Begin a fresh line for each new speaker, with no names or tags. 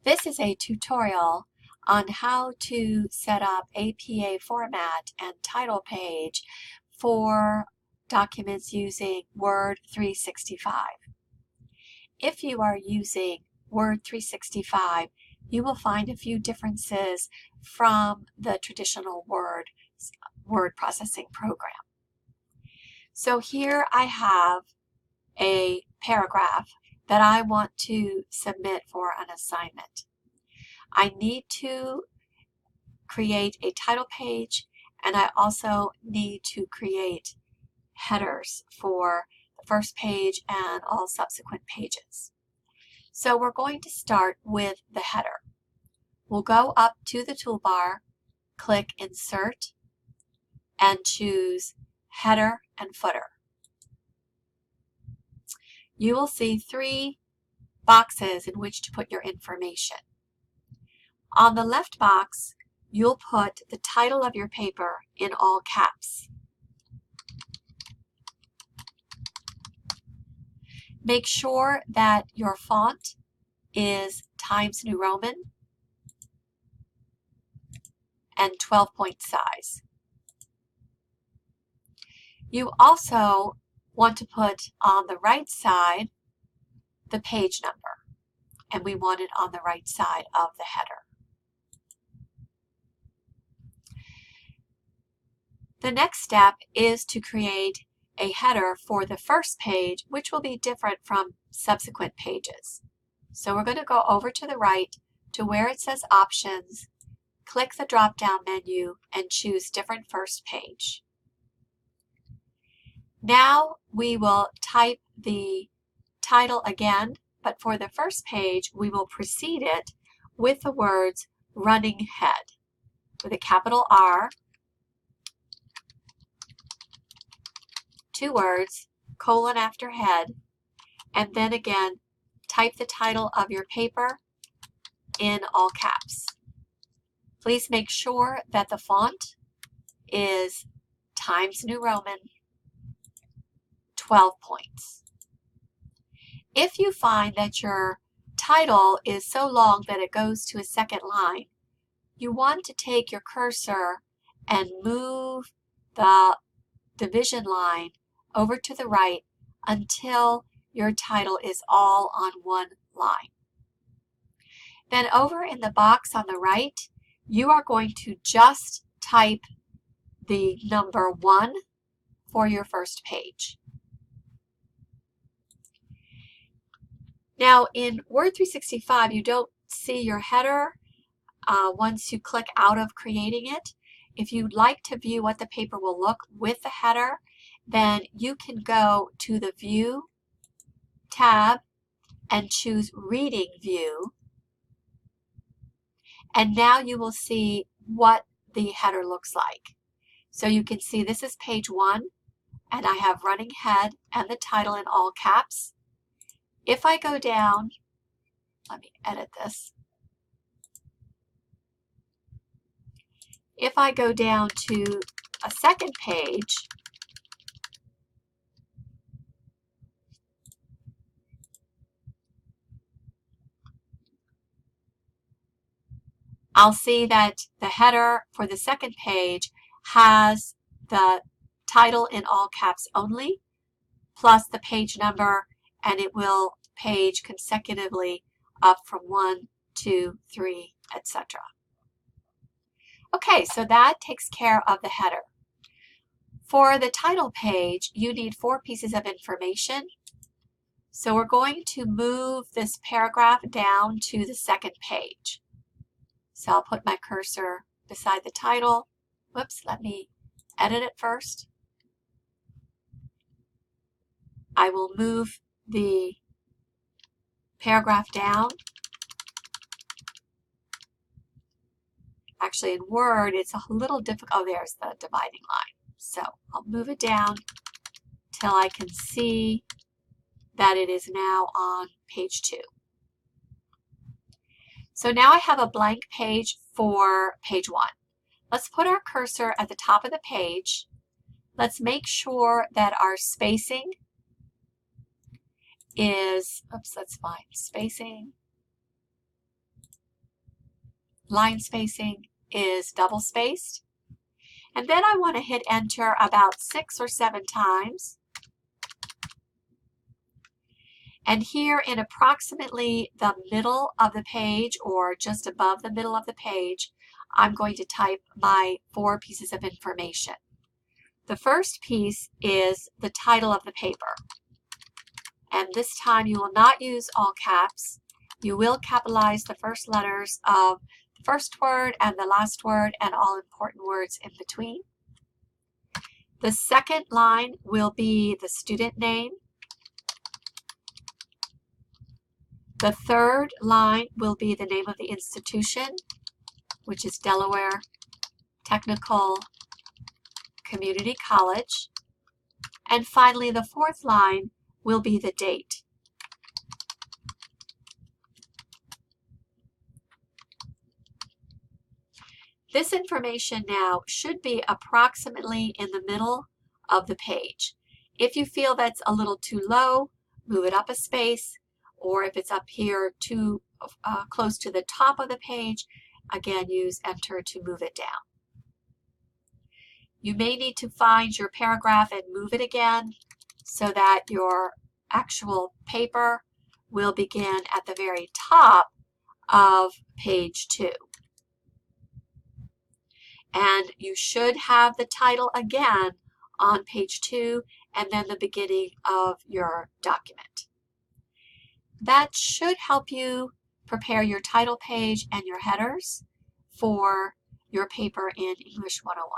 This is a tutorial on how to set up APA format and title page for documents using Word 365. If you are using Word 365, you will find a few differences from the traditional word processing program. So here I have a paragraph that I want to submit for an assignment. I need to create a title page, and I also need to create headers for the first page and all subsequent pages. So we're going to start with the header. We'll go up to the toolbar, click Insert, and choose Header and Footer. You will see three boxes in which to put your information. On the left box, you'll put the title of your paper in all caps. Make sure that your font is Times New Roman and 12-point size. You also want to put on the right side the page number, and we want it on the right side of the header. The next step is to create a header for the first page, which will be different from subsequent pages. So we're going to go over to the right to where it says Options, click the drop-down menu, and choose Different First Page. Now we will type the title again, but for the first page, we will precede it with the words Running Head with a capital R, 2 words, colon after head, and then again, type the title of your paper in all caps. Please make sure that the font is Times New Roman, 12 points. If you find that your title is so long that it goes to a second line, you want to take your cursor and move the division line over to the right until your title is all on one line. Then over in the box on the right, you are going to just type the number 1 for your first page. Now in Word 365, you don't see your header once you click out of creating it. If you'd like to view what the paper will look with the header, then you can go to the View tab and choose Reading View. And now you will see what the header looks like. So you can see this is page 1, and I have Running Head and the title in all caps. If I go down, let me edit this. If I go down to a second page, I'll see that the header for the second page has the title in all caps only, plus the page number, and it will page consecutively up from 1, 2, 3, etc. Okay, so that takes care of the header. For the title page, you need 4 pieces of information. So we're going to move this paragraph down to the second page. So I'll put my cursor beside the title. Whoops, let me edit it first. I will move the paragraph down. Actually, in Word, it's a little difficult. Oh, there's the dividing line. So I'll move it down till I can see that it is now on page 2. So now I have a blank page for page 1. Let's put our cursor at the top of the page. Let's make sure that our spacing is, oops, that's fine, spacing line spacing is double spaced. And then I want to hit enter about 6 or 7 times. And here in approximately the middle of the page, or just above the middle of the page, I'm going to type my 4 pieces of information. The first piece is the title of the paper. And this time you will not use all caps. You will capitalize the first letters of the first word and the last word and all important words in between. The second line will be the student name. The third line will be the name of the institution, which is Delaware Technical Community College. And finally, the fourth line will be the date. This information now should be approximately in the middle of the page. If you feel that's a little too low, move it up a space, or if it's up here too close to the top of the page, again, use enter to move it down. You may need to find your paragraph and move it again so that your actual paper will begin at the very top of page 2. And you should have the title again on page 2 and then the beginning of your document. That should help you prepare your title page and your headers for your paper in English 101.